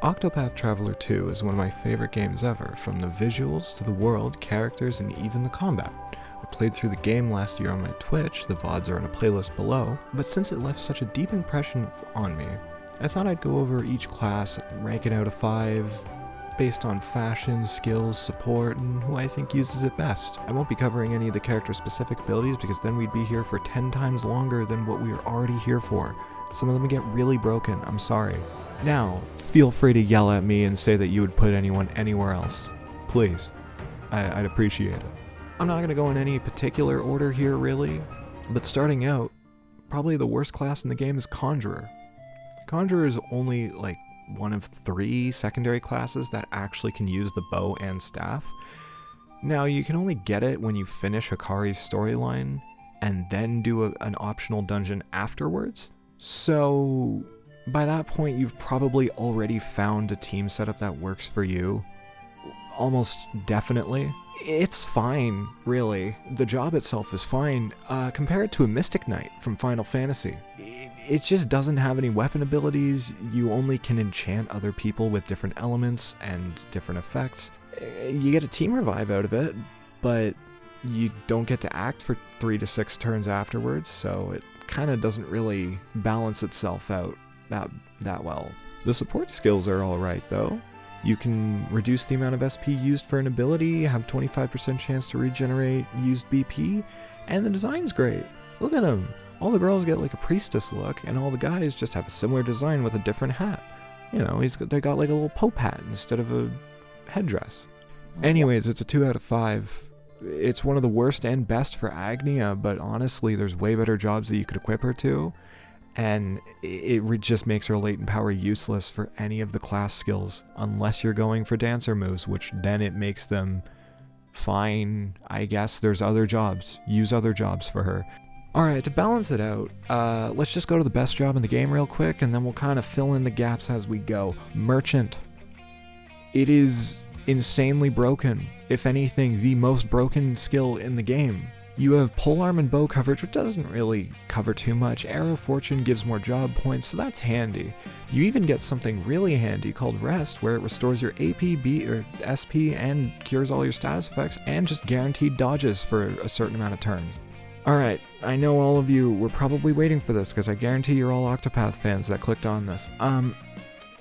Octopath Traveler 2 is one of my favorite games ever, from the visuals to the world, characters, and even the combat. I played through the game last year on my Twitch, the VODs are in a playlist below, but since it left such a deep impression on me, I thought I'd go over each class, rank it out of 5, based on fashion, skills, support, and who I think uses it best. I won't be covering any of the character-specific abilities because then we'd be here for 10 times longer than what we are already here for. Some of them get really broken, I'm sorry. Now, feel free to yell at me and say that you would put anyone anywhere else. Please. I'd appreciate it. I'm not going to go in any particular order here, really, but starting out, probably the worst class in the game is Conjurer. Conjurer is only, one of 3 secondary classes that actually can use the bow and staff. Now, you can only get it when you finish Hikari's storyline, and then do an optional dungeon afterwards. So, by that point, you've probably already found a team setup that works for you. Almost definitely. It's fine, really. The job itself is fine. Compare it to a Mystic Knight from Final Fantasy. It just doesn't have any weapon abilities. You only can enchant other people with different elements and different effects. You get a team revive out of it, but you don't get to act for 3 to 6 turns afterwards, so it kind of doesn't really balance itself out that well. The support skills are alright though. You can reduce the amount of SP used for an ability, have 25% chance to regenerate used BP, and the design's great. Look at them. All the girls get like a priestess look, and all the guys just have a similar design with a different hat. You know, they got like a little pope hat instead of a headdress. Anyways, it's a 2 out of 5. It's one of the worst and best for Agnia, but honestly, there's way better jobs that you could equip her to, and it just makes her latent power useless for any of the class skills, unless you're going for dancer moves, which then it makes them fine. I guess there's other jobs. Use other jobs for her. Alright, to balance it out, let's just go to the best job in the game real quick, and then we'll kind of fill in the gaps as we go. Merchant. It is insanely broken. If anything, the most broken skill in the game. You have polearm and bow coverage, which doesn't really cover too much. Arrow Fortune gives more job points, so that's handy. You even get something really handy called Rest, where it restores your AP, B, or SP, and cures all your status effects, and just guaranteed dodges for a certain amount of turns. Alright, I know all of you were probably waiting for this, because I guarantee you're all Octopath fans that clicked on this.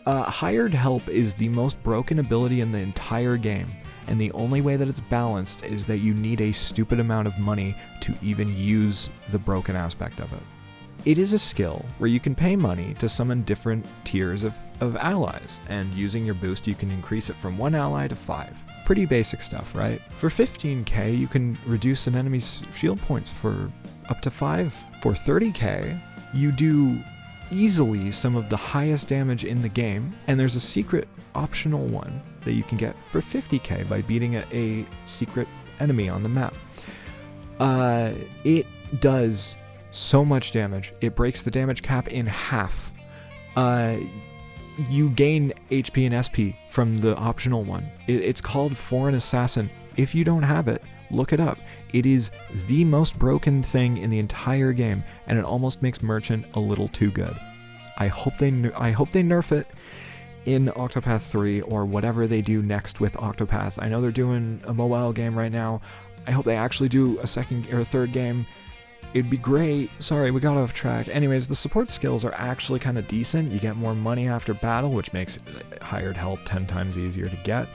Hired Help is the most broken ability in the entire game, and the only way that it's balanced is that you need a stupid amount of money to even use the broken aspect of it. It is a skill where you can pay money to summon different tiers of allies, and using your boost you can increase it from 1 ally to 5. Pretty basic stuff, right? For 15k, you can reduce an enemy's shield points for up to 5. For 30k, you do easily some of the highest damage in the game, and there's a secret optional one that you can get for 50k by beating a secret enemy on the map. It does so much damage. It breaks the damage cap in half. You gain HP and SP from the optional one. It's called Foreign Assassin. If you don't have it, look it up. It is the most broken thing in the entire game, and it almost makes Merchant a little too good. I hope they nerf it in Octopath 3 or whatever they do next with Octopath. I know they're doing a mobile game right now. I hope they actually do a second or a third game. It'd be great. Sorry, we got off track. Anyways, the support skills are actually kind of decent. You get more money after battle, which makes Hired Help 10 times easier to get.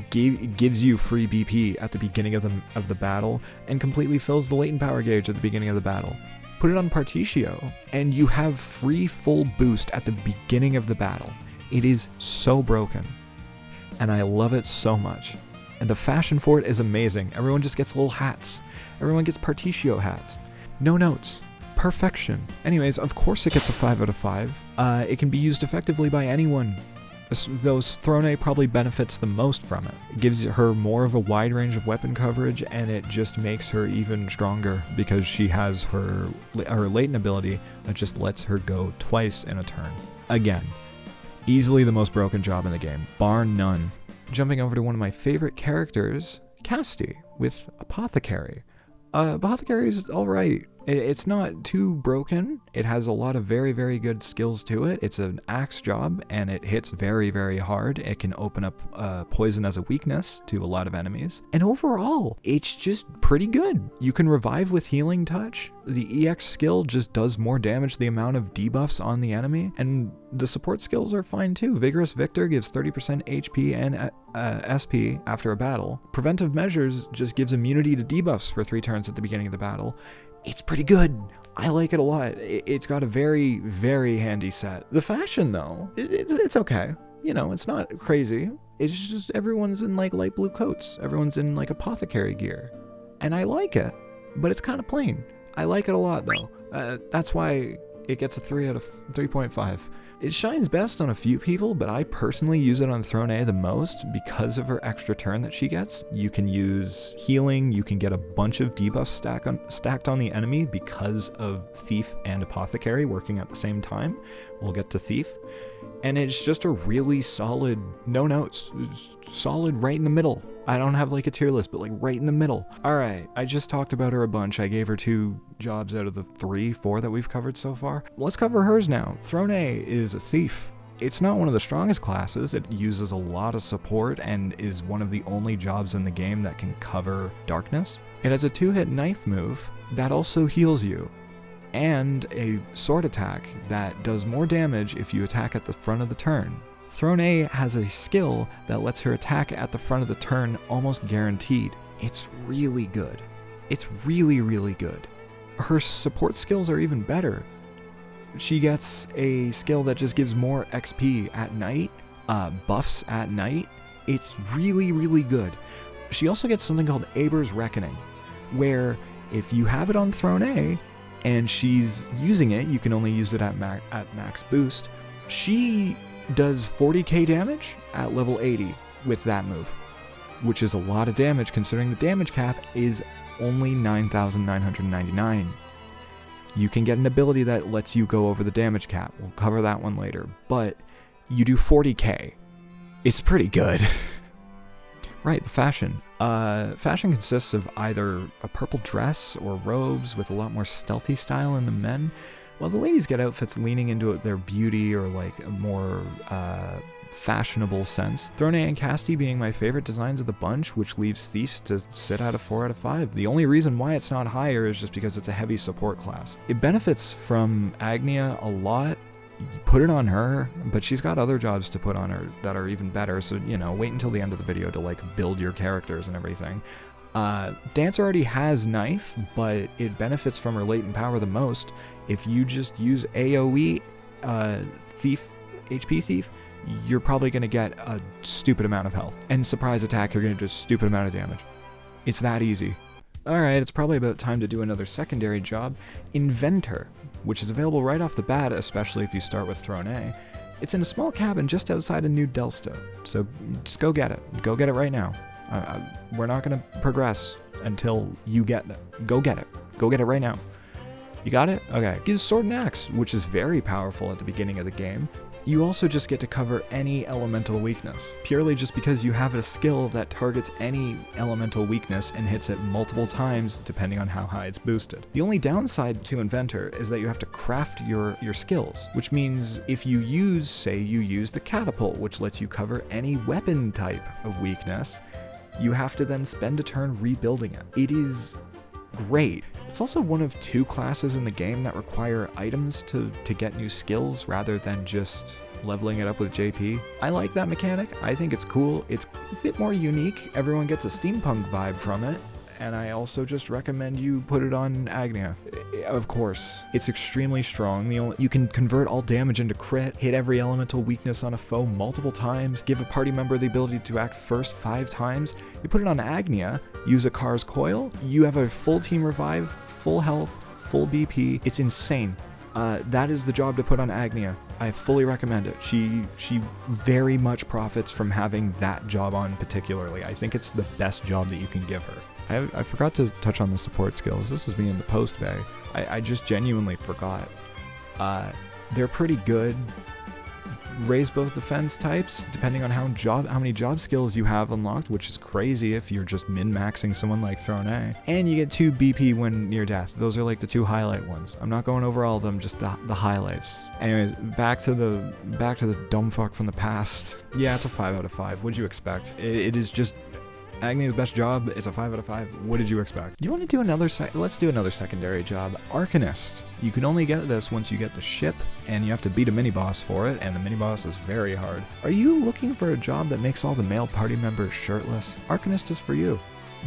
Gives you free BP at the beginning of the battle, and completely fills the latent power gauge at the beginning of the battle. Put it on Particio, and you have free full boost at the beginning of the battle. It is so broken, and I love it so much. And the fashion for it is amazing. Everyone just gets little hats. Everyone gets Particio hats. No notes. Perfection. Anyways, of course it gets a 5 out of 5. It can be used effectively by anyone. Those Throne probably benefits the most from it. It gives her more of a wide range of weapon coverage, and it just makes her even stronger because she has her latent ability that just lets her go twice in a turn. Again, easily the most broken job in the game, bar none. Jumping over to one of my favorite characters, Casti, with Apothecary. Apothecary is alright. It's not too broken. It has a lot of very, very good skills to it. It's an axe job, and it hits very, very hard. It can open up poison as a weakness to a lot of enemies. And overall, it's just pretty good. You can revive with Healing Touch. The EX skill just does more damage the amount of debuffs on the enemy, and the support skills are fine too. Vigorous Victor gives 30% HP and SP after a battle. Preventive Measures just gives immunity to debuffs for 3 turns at the beginning of the battle. It's pretty good. I like it a lot. It's got a very, very handy set. The fashion, though, it's okay. You know, it's not crazy. It's just everyone's in like light blue coats. Everyone's in like apothecary gear. And I like it, but it's kind of plain. I like it a lot, though. That's why it gets a 3 out of 3.5. It shines best on a few people, but I personally use it on Throne A the most because of her extra turn that she gets. You can use healing, you can get a bunch of debuffs stacked on the enemy because of Thief and Apothecary working at the same time. We'll get to Thief. And it's just a really solid, no notes, solid right in the middle. I don't have like a tier list, but like right in the middle. All right, I just talked about her a bunch. I gave her 2 jobs out of the 3, 4 that we've covered so far. Let's cover hers now. Throne A is a Thief. It's not one of the strongest classes. It uses a lot of support and is one of the only jobs in the game that can cover darkness. It has a 2-hit knife move that also heals you, and a sword attack that does more damage if you attack at the front of the turn. Throne A has a skill that lets her attack at the front of the turn almost guaranteed. It's really good. It's really, really good. Her support skills are even better. She gets a skill that just gives more XP at night, buffs at night. It's really, really good. She also gets something called Aber's Reckoning, where if you have it on Throne A, and she's using it, you can only use it at max boost. She does 40k damage at level 80 with that move, which is a lot of damage considering the damage cap is only 9,999. You can get an ability that lets you go over the damage cap. We'll cover that one later, but you do 40k. It's pretty good. Right, the fashion. Fashion consists of either a purple dress or robes with a lot more stealthy style in the men, while the ladies get outfits leaning into their beauty or like a more fashionable sense. Throne A and Casti being my favorite designs of the bunch, which leaves Thieves to sit at a 4 out of 5. The only reason why it's not higher is just because it's a heavy support class. It benefits from Agnia a lot. Put it on her, but she's got other jobs to put on her that are even better, so, you know, wait until the end of the video to, like, build your characters and everything. Dance already has Knife, but it benefits from her latent power the most. If you just use AoE Thief, HP Thief, you're probably going to get a stupid amount of health. And Surprise Attack, you're going to do a stupid amount of damage. It's that easy. Alright, it's probably about time to do another secondary job, Inventor, which is available right off the bat, especially if you start with Throne A. It's in a small cabin just outside of New Delsta, so just go get it. Go get it right now. We're not going to progress until you get it. Go get it. Go get it right now. You got it? Okay. Gives Sword and Axe, which is very powerful at the beginning of the game. You also just get to cover any elemental weakness, purely just because you have a skill that targets any elemental weakness and hits it multiple times depending on how high it's boosted. The only downside to Inventor is that you have to craft your skills, which means if you use the Catapult, which lets you cover any weapon type of weakness, you have to then spend a turn rebuilding it. It is great. It's also one of 2 classes in the game that require items to get new skills rather than just leveling it up with JP. I like that mechanic. I think it's cool. It's a bit more unique. Everyone gets a steampunk vibe from it. And I also just recommend you put it on Agnia. Of course, it's extremely strong. You can convert all damage into crit, hit every elemental weakness on a foe multiple times, give a party member the ability to act first 5 times. You put it on Agnia, use a Car's Coil, you have a full team revive, full health, full BP. It's insane. That is the job to put on Agnia. I fully recommend it. She very much profits from having that job on particularly. I think it's the best job that you can give her. I forgot to touch on the support skills. This is me in the post bay. I just genuinely forgot. They're pretty good. raise both defense types depending on how many job skills you have unlocked, which is crazy if you're just min-maxing someone like Throne A. And you get 2 BP when near death. Those are like the 2 highlight ones. I'm not going over all of them, just the highlights. Anyways, back to the dumb fuck from the past. Yeah, it's a 5 out of 5. What'd you expect? It is just Agni's best job is a 5 out of 5. What did you expect? You want to do another let's do another secondary job. Arcanist. You can only get this once you get the ship, and you have to beat a mini-boss for it, and the mini-boss is very hard. Are you looking for a job that makes all the male party members shirtless? Arcanist is for you.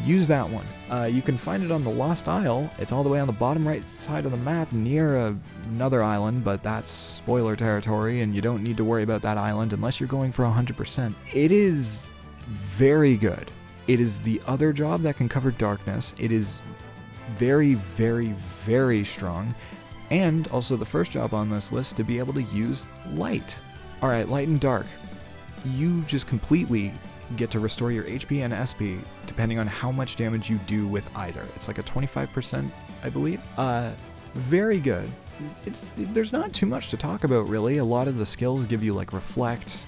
Use that one. You can find it on the Lost Isle. It's all the way on the bottom right side of the map near another island, but that's spoiler territory, and you don't need to worry about that island unless you're going for 100%. It is very good. It is the other job that can cover darkness. It is very, very, very strong. And also the first job on this list to be able to use light. Alright, light and dark. You just completely get to restore your HP and SP depending on how much damage you do with either. It's like a 25%, I believe. Very good. There's not too much to talk about, really. A lot of the skills give you like reflect,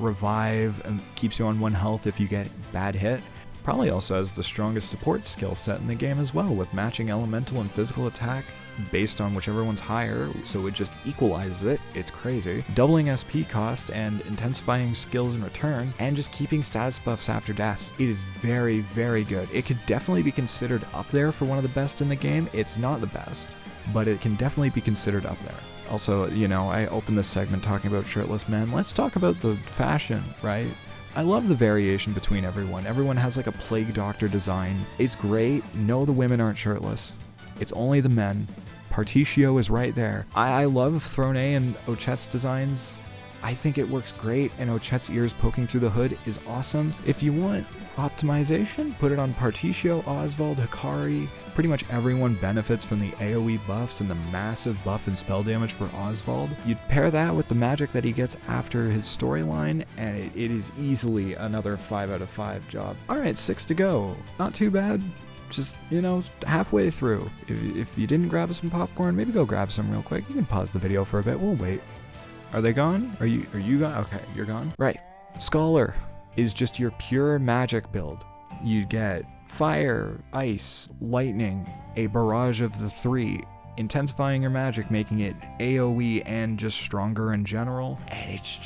revive, and keeps you on 1 health if you get bad hit. Probably also has the strongest support skill set in the game as well, with matching elemental and physical attack based on whichever one's higher, so it just equalizes it. It's crazy. Doubling SP cost and intensifying skills in return, and just keeping status buffs after death. It is very, very good. It could definitely be considered up there for one of the best in the game. It's not the best, but it can definitely be considered up there. Also, you know, I opened this segment talking about shirtless men. Let's talk about the fashion, right? I love the variation between everyone. Everyone has like a plague doctor design. It's great. No, the women aren't shirtless. It's only the men. Particio is right there. I love Throne A and Ochet's designs. I think it works great, and Ochet's ears poking through the hood is awesome. If you want optimization, put it on Particio, Oswald, Hikari. Pretty much everyone benefits from the AoE buffs and the massive buff and spell damage for Oswald. You'd pair that with the magic that he gets after his storyline, and it is easily another 5 out of 5 job. Alright, 6 to go. Not too bad. Just, you know, halfway through. If you didn't grab some popcorn, maybe go grab some real quick. You can pause the video for a bit. We'll wait. Are they gone? Are you gone? Okay, you're gone. Right. Scholar is just your pure magic build. You get fire, ice, lightning, a barrage of the 3, intensifying your magic, making it AoE and just stronger in general, and it's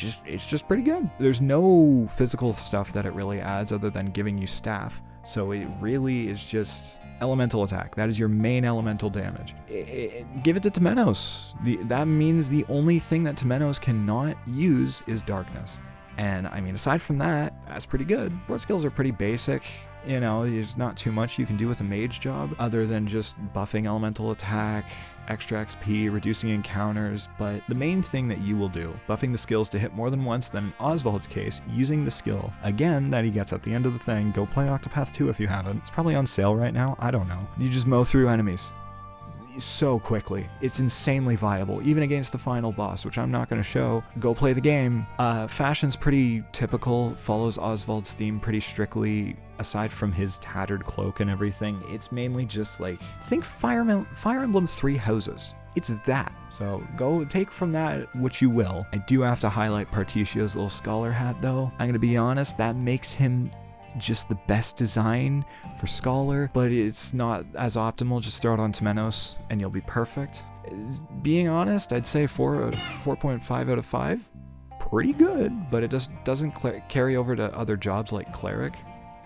just pretty good. There's no physical stuff that it really adds other than giving you staff, so it really is just elemental attack. That is your main elemental damage. Give it to Temenos. That means the only thing that Temenos cannot use is darkness. And I mean, aside from that, that's pretty good. Board skills are pretty basic. You know, there's not too much you can do with a mage job other than just buffing elemental attack, extra XP, reducing encounters, but the main thing that you will do, buffing the skills to hit more than once, than in Oswald's case, using the skill, again, that he gets at the end of the thing. Go play Octopath 2 if you haven't. It's probably on sale right now, I don't know. You just mow through enemies so quickly. It's insanely viable, even against the final boss, which I'm not going to show. Go play the game. Fashion's pretty typical, follows Oswald's theme pretty strictly, aside from his tattered cloak and everything. It's mainly just like, think Fire Emblem 3 houses. It's that. So go take from that what you will. I do have to highlight Particio's little scholar hat though. I'm going to be honest, that makes him just the best design for Scholar, but it's not as optimal. Just throw it on Temenos and you'll be perfect. Being honest, I'd say 4.5 out of 5. Pretty good, but it just doesn't carry over to other jobs like Cleric.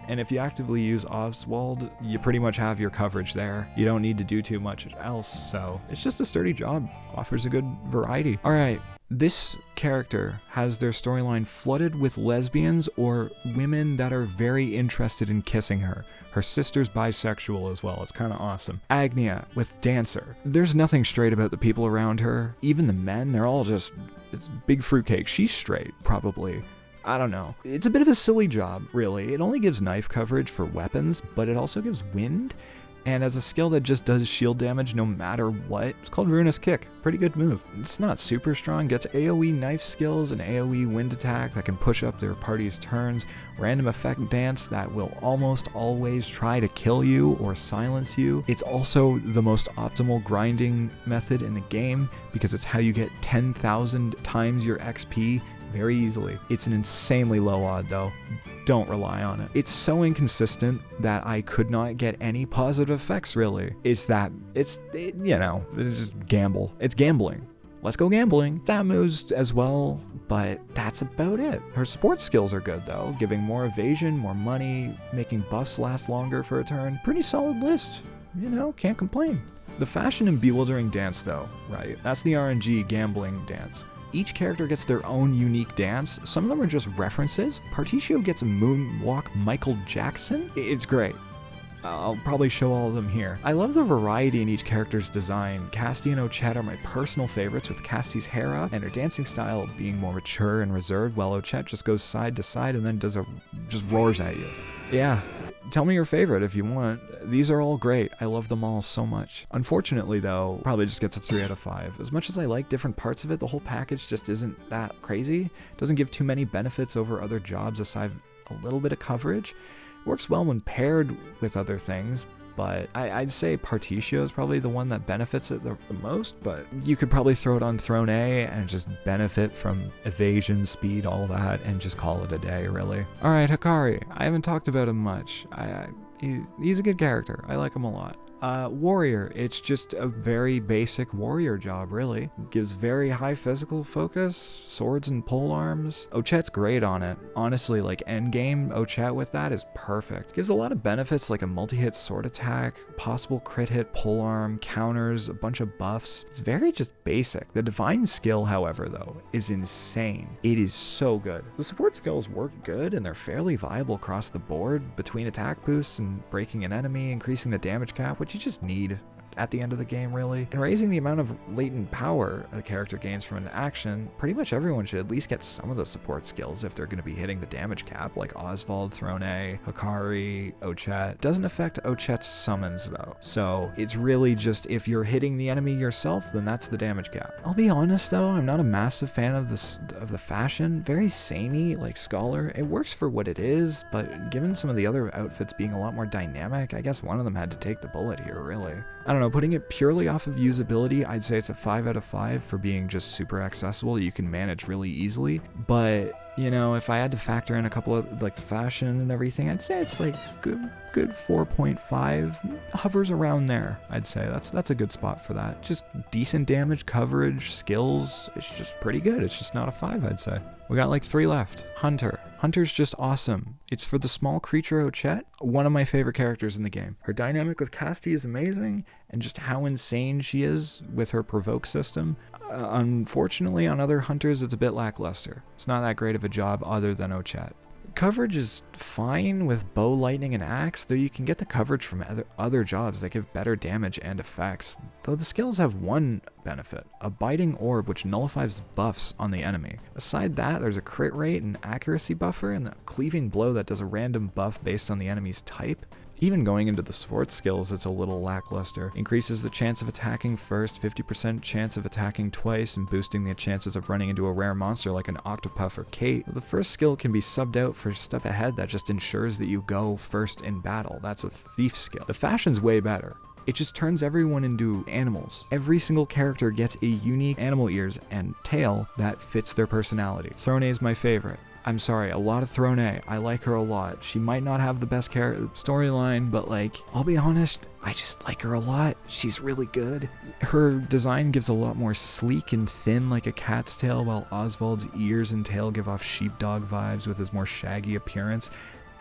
And if you actively use Oswald, you pretty much have your coverage there. You don't need to do too much else, so it's just a sturdy job. Offers a good variety. Alright. This character has their storyline flooded with lesbians or women that are very interested in kissing her. Her sister's bisexual as well. It's kind of awesome. Agnia with Dancer. There's nothing straight about the people around her. Even the men, they're all just, it's big fruitcake. She's straight, probably. I don't know. It's a bit of a silly job, really. It only gives knife coverage for weapons, but it also gives wind. and as a skill that just does shield damage no matter what. It's called Ruinous Kick. Pretty good move. It's not super strong, gets AoE knife skills and AoE wind attack that can push up their party's turns, random effect dance that will almost always try to kill you or silence you. It's also the most optimal grinding method in the game because it's how you get 10,000 times your XP very easily. It's an insanely low odd though. Don't rely on it. It's so inconsistent that I could not get any positive effects really. It's just gamble. It's gambling. Let's go gambling. That moves as well, but that's about it. Her support skills are good though, giving more evasion, more money, making buffs last longer for a turn. Pretty solid list, can't complain. The fashion and bewildering dance though, right? That's the RNG gambling dance. Each character gets their own unique dance. Some of them are just references. Particio gets a moonwalk Michael Jackson. It's great. I'll probably show all of them here. I love the variety in each character's design. Casty and Ochette are my personal favorites, with Casty's hair up and her dancing style being more mature and reserved, while Ochette just goes side to side and then just roars at you. Yeah, tell me your favorite if you want. These are all great. I love them all so much. Unfortunately though, probably just gets a 3 out of 5. As much as I like different parts of it, the whole package just isn't that crazy. It doesn't give too many benefits over other jobs aside a little bit of coverage. It works well when paired with other things, but I'd say Particio is probably the one that benefits it the most, but you could probably throw it on Throne A and just benefit from evasion, speed, all that, and just call it a day, really. Alright, Hikari. I haven't talked about him much. He's a good character. I like him a lot. Warrior, it's just a very basic warrior job, really. Gives very high physical focus, swords and polearms. Ochette's great on it. Honestly, like endgame, Ochette with that is perfect. Gives a lot of benefits like a multi-hit sword attack, possible crit hit polearm, counters, a bunch of buffs. It's very just basic. The divine skill, however, though, is insane. It is so good. The support skills work good and they're fairly viable across the board between attack boosts and breaking an enemy, increasing the damage cap, which you just need at the end of the game, really. And raising the amount of latent power a character gains from an action, pretty much everyone should at least get some of the support skills if they're going to be hitting the damage cap, like Oswald, Throne A, Hikari, Ochette. Doesn't affect Ochette's summons though, so it's really just if you're hitting the enemy yourself, then that's the damage cap. I'll be honest though, I'm not a massive fan of the fashion. Very samey, like Scholar. It works for what it is, but given some of the other outfits being a lot more dynamic, I guess one of them had to take the bullet here, really. I don't know, putting it purely off of usability, I'd say it's a 5 out of 5 for being just super accessible. You can manage really easily, but if I had to factor in a couple of like the fashion and everything, I'd say it's like good 4.5, hovers around there. I'd say that's a good spot for that. Just decent damage, coverage, skills. It's just pretty good. It's just not a 5, I'd say. We got like 3 left. Hunter. Hunter's just awesome. It's for the small creature Ochette, one of my favorite characters in the game. Her dynamic with Casty is amazing, and just how insane she is with her provoke system. Unfortunately, on other hunters, it's a bit lackluster. It's not that great of a job other than Ochette. Coverage is fine with bow, lightning, and axe, though you can get the coverage from other jobs that give better damage and effects, though the skills have one benefit, a biting orb which nullifies buffs on the enemy. Aside that, there's a crit rate and accuracy buffer, and a cleaving blow that does a random buff based on the enemy's type. Even going into the sports skills, it's a little lackluster. Increases the chance of attacking first, 50% chance of attacking twice, and boosting the chances of running into a rare monster like an Octopath or Kate. The first skill can be subbed out for Step Ahead that just ensures that you go first in battle. That's a thief skill. The fashion's way better. It just turns everyone into animals. Every single character gets a unique animal ears and tail that fits their personality. Throne A is my favorite. I'm sorry, a lot of Throne A. I like her a lot. She might not have the best storyline, but I'll be honest, I just like her a lot. She's really good. Her design gives a lot more sleek and thin like a cat's tail, while Oswald's ears and tail give off sheepdog vibes with his more shaggy appearance.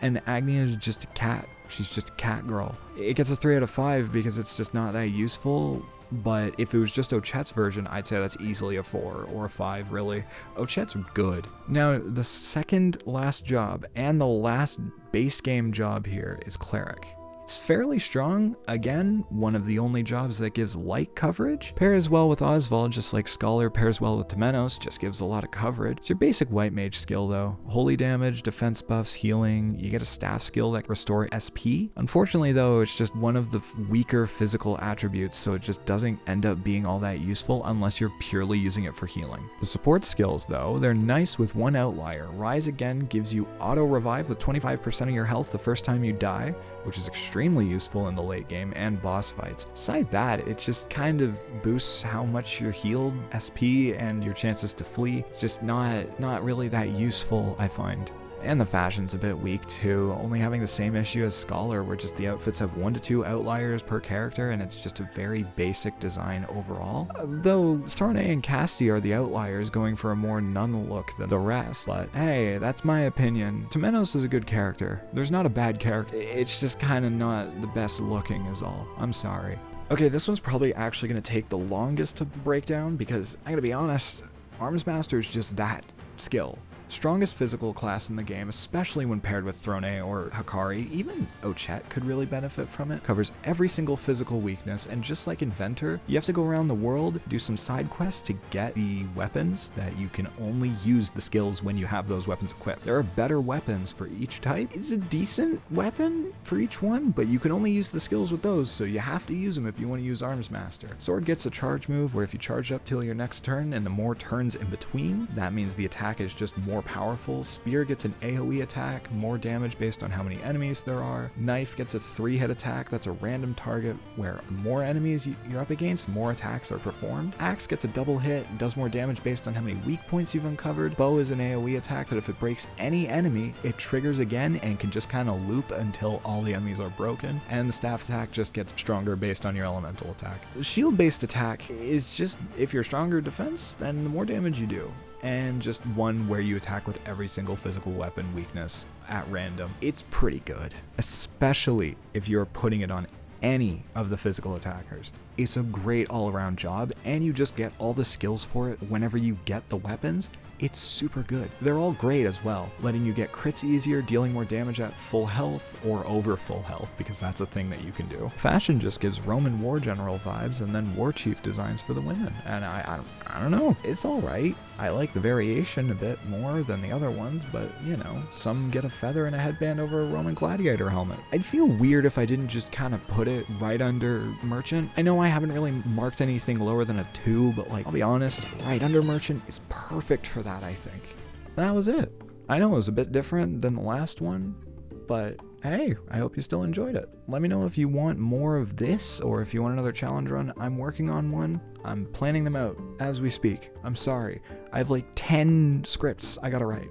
And Agnia is just a cat. She's just a cat girl. It gets a 3 out of 5 because it's just not that useful. But if it was just Ochette's version, I'd say that's easily a 4 or a 5, really. Ochette's good. Now, the second last job and the last base game job here is Cleric. It's fairly strong, again, one of the only jobs that gives light coverage. Pairs well with Oswald, just like Scholar pairs well with Temenos, just gives a lot of coverage. It's your basic white mage skill though. Holy damage, defense buffs, healing, you get a staff skill that restore SP. Unfortunately though, it's just one of the weaker physical attributes, so it just doesn't end up being all that useful unless you're purely using it for healing. The support skills though, they're nice with one outlier. Rise again gives you auto revive with 25% of your health the first time you die, which is extremely useful in the late game and boss fights. Aside that, it just kind of boosts how much you're healed, SP, and your chances to flee. It's just not really that useful, I find. And the fashion's a bit weak too, only having the same issue as Scholar, where just the outfits have 1 to 2 outliers per character, and it's just a very basic design overall. Though Throne and Casti are the outliers, going for a more nun look than the rest, but hey, that's my opinion. Temenos is a good character. There's not a bad character, it's just kinda not the best looking is all. I'm sorry. Okay, this one's probably actually gonna take the longest to break down, because I gotta be honest, Armsmaster is just that skill. Strongest physical class in the game, especially when paired with Throne or Hakari. Even Ochet could really benefit from it. Covers every single physical weakness, and just like Inventor, you have to go around the world, do some side quests to get the weapons that you can only use the skills when you have those weapons equipped. There are better weapons for each type. It's a decent weapon for each one, but you can only use the skills with those, so you have to use them if you want to use Armsmaster. Sword gets a charge move where if you charge up till your next turn, and the more turns in between, that means the attack is just more powerful. Spear gets an AoE attack, more damage based on how many enemies there are. Knife gets a 3-hit attack that's a random target where the more enemies you're up against, more attacks are performed. Axe gets a double hit and does more damage based on how many weak points you've uncovered. Bow is an AoE attack that if it breaks any enemy, it triggers again and can just kind of loop until all the enemies are broken. And the staff attack just gets stronger based on your elemental attack. Shield based attack is just, if you're stronger defense, then the more damage you do. And just one where you attack with every single physical weapon weakness at random. It's pretty good, especially if you're putting it on any of the physical attackers. It's a great all-around job, and you just get all the skills for it whenever you get the weapons. It's super good. They're all great as well, letting you get crits easier, dealing more damage at full health or over full health, because that's a thing that you can do. Fashion just gives Roman war general vibes, and then war chief designs for the women. And I don't know, it's alright. I like the variation a bit more than the other ones, but you know, some get a feather and a headband over a Roman gladiator helmet. I'd feel weird if I didn't just kind of put it right under merchant. I know I haven't really marked anything lower than a 2, but like, I'll be honest, right under merchant is perfect for that, I think. That was it. I know it was a bit different than the last one, but hey, I hope you still enjoyed it. Let me know if you want more of this, or if you want another challenge run. I'm working on one. I'm planning them out as we speak. I'm sorry. I have like 10 scripts I gotta write.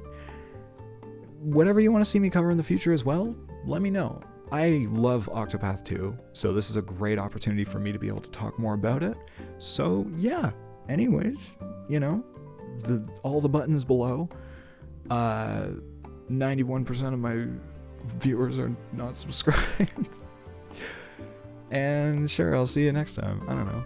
Whatever you want to see me cover in the future as well, let me know. I love Octopath 2, so this is a great opportunity for me to be able to talk more about it. So yeah, anyways, you know, all the buttons below. 91% of my viewers are not subscribed. And sure, I'll see you next time. I don't know.